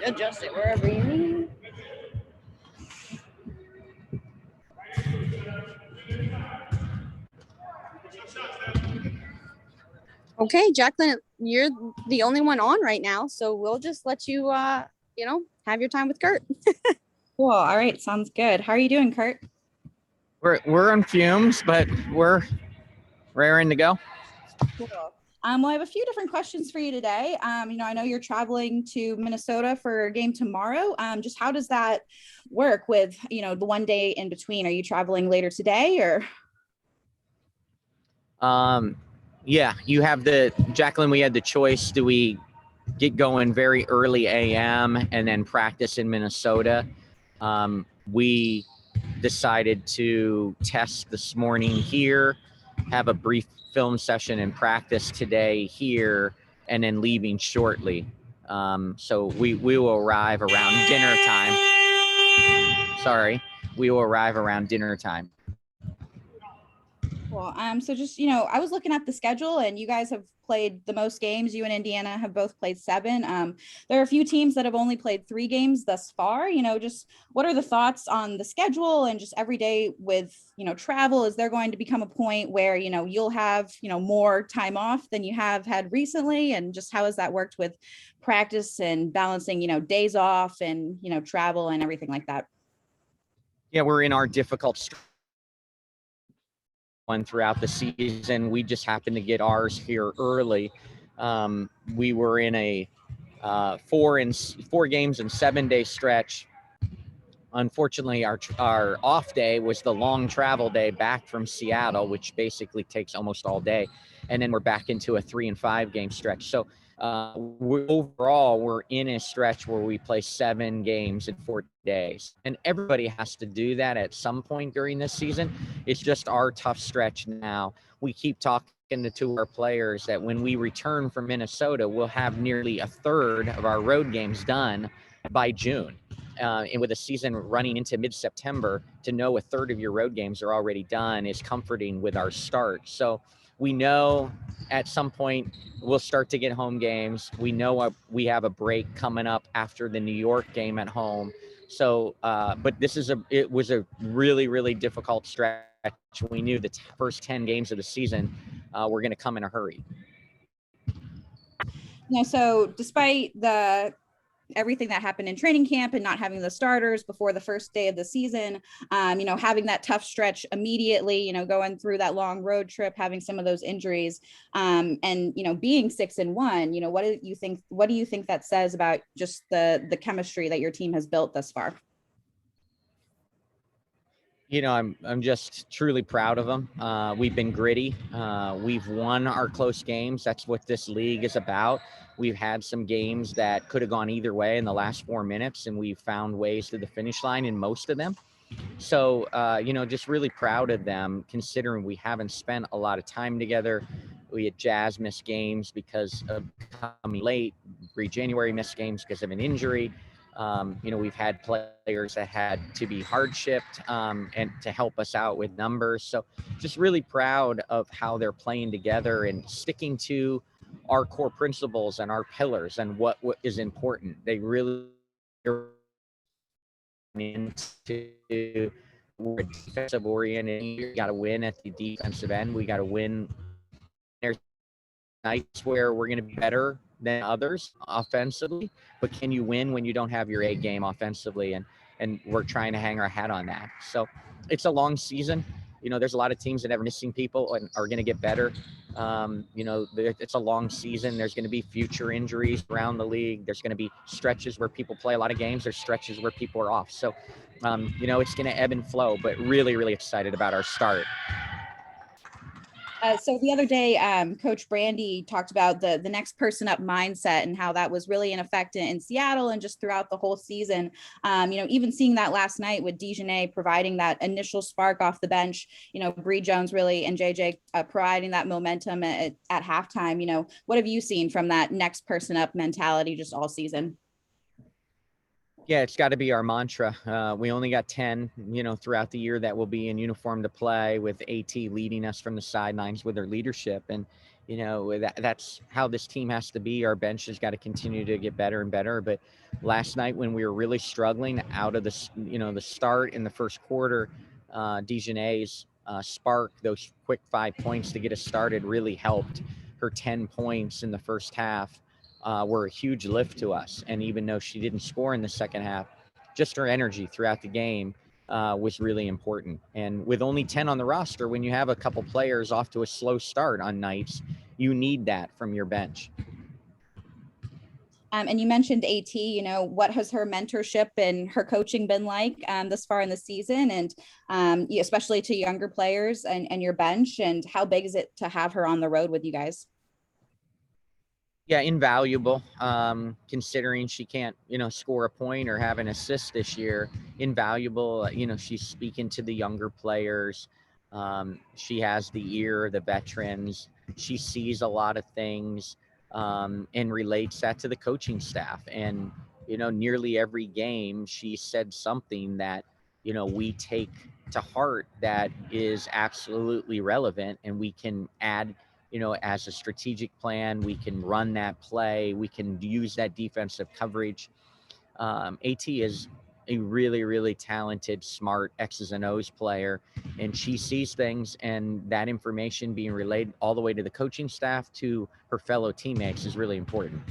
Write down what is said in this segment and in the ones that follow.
Adjust it wherever you need. Okay, Jacqueline, you're the only one on right now, so we'll just let you, have your time with Kurt. Cool. All right. Sounds good. How are you doing, Kurt? We're on fumes, but we're raring to go. Cool. Well, I have a few different questions for you today. I know you're traveling to Minnesota for a game tomorrow. Just how does that work with, the one day in between? Are you traveling later today or? Yeah, you have Jacqueline, we had the choice. Do we get going very early AM and then practice in Minnesota? We decided to test this morning here, have a brief film session and practice today here, and then leaving shortly. So we will arrive around dinner time. We will arrive around dinner time. Cool. So just, I was looking at the schedule and you guys have played the most games. You and Indiana have both played 7. There are a few teams that have only played 3 games thus far. Just what are the thoughts on the schedule and just every day with, travel? Is there going to become a point where, you'll have, more time off than you have had recently? And just how has that worked with practice and balancing, days off and, travel and everything like that? Yeah, we're in our difficult one throughout the season. We just happened to get ours here early. We were in a 4 games and 7-day stretch. Unfortunately, our off day was the long travel day back from Seattle, which basically takes almost all day, and then we're back into a 3 and 5 game stretch. So overall, we're in a stretch where we play 7 games in 4 days, and everybody has to do that at some point during this season. It's just our tough stretch now. We keep talking to our players that when we return from Minnesota, we'll have nearly a third of our road games done by June. And with a season running into mid-September, to know a third of your road games are already done is comforting with our start. So we know at some point we'll start to get home games. We know we have a break coming up after the New York game at home. So, but it was a really, really difficult stretch. We knew the first 10 games of the season were going to come in a hurry. So despite everything that happened in training camp and not having the starters before the first day of the season, having that tough stretch immediately, going through that long road trip, having some of those injuries, and, being 6-1, what do you think that says about just the chemistry that your team has built thus far? I'm just truly proud of them. We've been gritty. We've won our close games. That's what this league is about. We've had some games that could have gone either way in the last 4 minutes, and we've found ways to the finish line in most of them. So, just really proud of them, considering we haven't spent a lot of time together. We had Jazz miss games because of coming late. January missed games because of an injury. We've had players that had to be hard-shipped and to help us out with numbers. So just really proud of how they're playing together and sticking to our core principles and our pillars and what is important. They really are into we're defensive oriented. You got to win at the defensive end. We got to win. There's nights where we're going to be better than others offensively, but can you win when you don't have your A game offensively? And we're trying to hang our hat on that. So it's a long season. There's a lot of teams that are missing people and are going to get better. It's a long season. There's going to be future injuries around the league. There's going to be stretches where people play a lot of games. There's stretches where people are off. So, it's going to ebb and flow, but really, really excited about our start. So the other day, Coach Brandy talked about the next person up mindset and how that was really in effect in Seattle and just throughout the whole season. Even seeing that last night with Dejanay providing that initial spark off the bench, Bree Jones really and JJ providing that momentum at halftime. What have you seen from that next person up mentality just all season? Yeah, it's got to be our mantra. We only got 10, throughout the year that will be in uniform to play, with AT leading us from the sidelines with their leadership. And, that's how this team has to be. Our bench has got to continue to get better and better. But last night when we were really struggling out of the start in the first quarter, Dejanay's spark, those quick 5 points to get us started really helped. Her 10 points in the first half were a huge lift to us. And even though she didn't score in the second half, just her energy throughout the game was really important. And with only 10 on the roster, when you have a couple players off to a slow start on nights, you need that from your bench. And you mentioned AT, what has her mentorship and her coaching been like this far in the season, and especially to younger players and your bench, and how big is it to have her on the road with you guys? Yeah, invaluable. Considering she can't, score a point or have an assist this year, invaluable. She's speaking to the younger players. She has the ear of the veterans. She sees a lot of things and relates that to the coaching staff. And, nearly every game she said something that, we take to heart that is absolutely relevant, and we can add as a strategic plan. We can run that play. We can use that defensive coverage. AT is a really, really talented, smart X's and O's player, and she sees things, and that information being relayed all the way to the coaching staff, to her fellow teammates, is really important.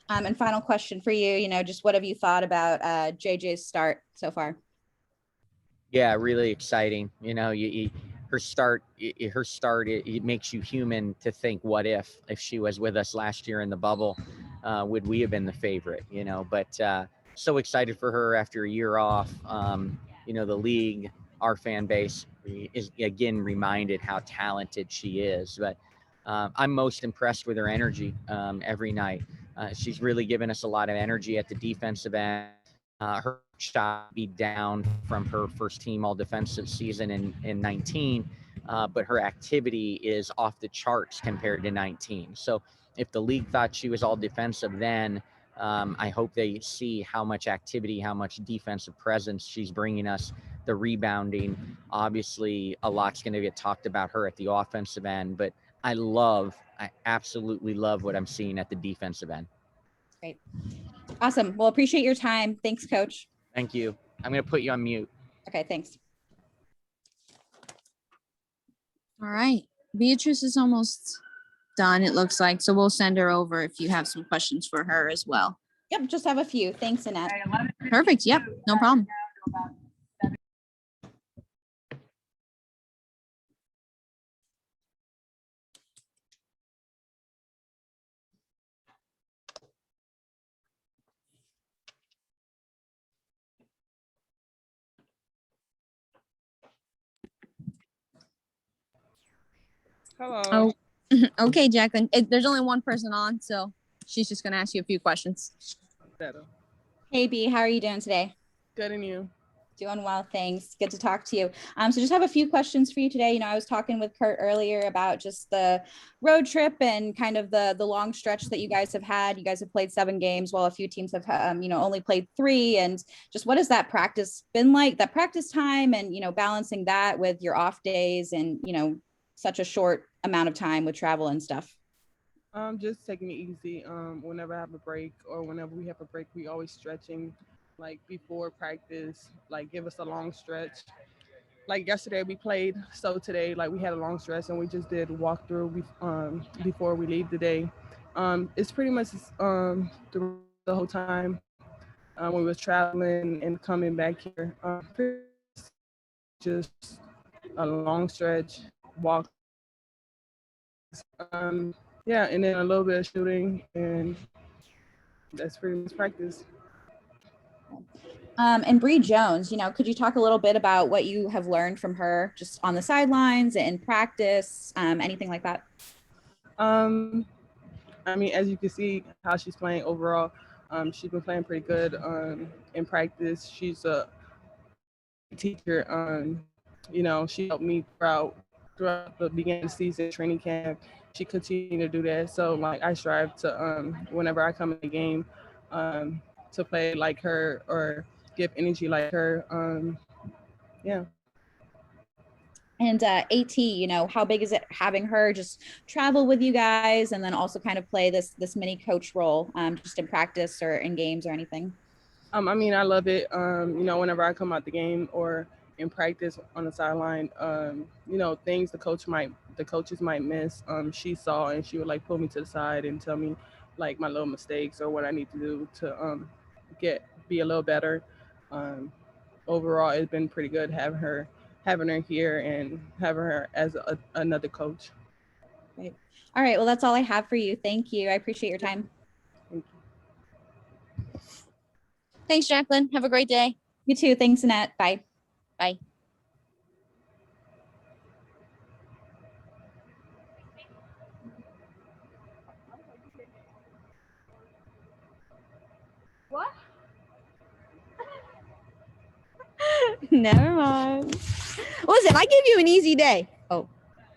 And final question for you, just what have you thought about JJ's start so far? Yeah, really exciting. Her start, it makes you human to think, what if she was with us last year in the bubble, would we have been the favorite? But so excited for her after a year off. The league, our fan base is again reminded how talented she is. But I'm most impressed with her energy every night. She's really given us a lot of energy at the defensive end. Her shot be down from her first team all defensive season in 19, but her activity is off the charts compared to 19. So if the league thought she was all defensive then, I hope they see how much activity, how much defensive presence she's bringing us. The rebounding, obviously a lot's going to get talked about her at the offensive end, but I absolutely love what I'm seeing at the defensive end. Great. Awesome. Well, appreciate your time. Thanks, Coach. Thank you. I'm going to put you on mute. Okay, thanks. All right. Beatrice is almost done, it looks like. So we'll send her over if you have some questions for her as well. Yep, just have a few. Thanks, Annette. Perfect. Yep, no problem. Hello. Oh, okay, Jacqueline. There's only one person on, so she's just gonna ask you a few questions. Better. Hey, B, how are you doing today? Good, and you? Doing well, thanks. Good to talk to you. So just have a few questions for you today. I was talking with Kurt earlier about just the road trip and kind of the long stretch that you guys have had. You guys have played 7 games while a few teams have, only played 3. And just what has that practice been like, that practice time, and, balancing that with your off days and, such a short amount of time with travel and stuff? Just taking it easy. Whenever I have a break or whenever we have a break, we always stretching, like before practice, like give us a long stretch. Like yesterday we played, so today like we had a long stretch and we just did walkthrough before we leave the day. It's pretty much the whole time when we was traveling and coming back here. Just a long stretch walk. Yeah, and then a little bit of shooting, and that's pretty much practice. And Bree Jones, could you talk a little bit about what you have learned from her just on the sidelines and in practice, anything like that? As you can see how she's playing overall, she's been playing pretty good in practice. She's a teacher. She helped me throughout the beginning of the season, training camp. She continued to do that. So I strive to, whenever I come in the game, to play like her or give energy like her. Yeah. And AT, you know, how big is it having her just travel with you guys and then also kind of play this mini coach role, just in practice or in games or anything? I mean, I love it. You know, whenever I come out the game or in practice on the sideline, you know, things the coaches might miss. She saw and she would like pull me to the side and tell me like my little mistakes or what I need to do to be a little better. Um, Overall, it's been pretty good having her here and having her as another coach. Right. All right. Well, that's all I have for you. Thank you. I appreciate your time. Thank you. Thanks, Jacqueline. Have a great day. You too. Thanks, Annette. Bye. Bye. What? Never mind. Listen, I give you an easy day. Oh.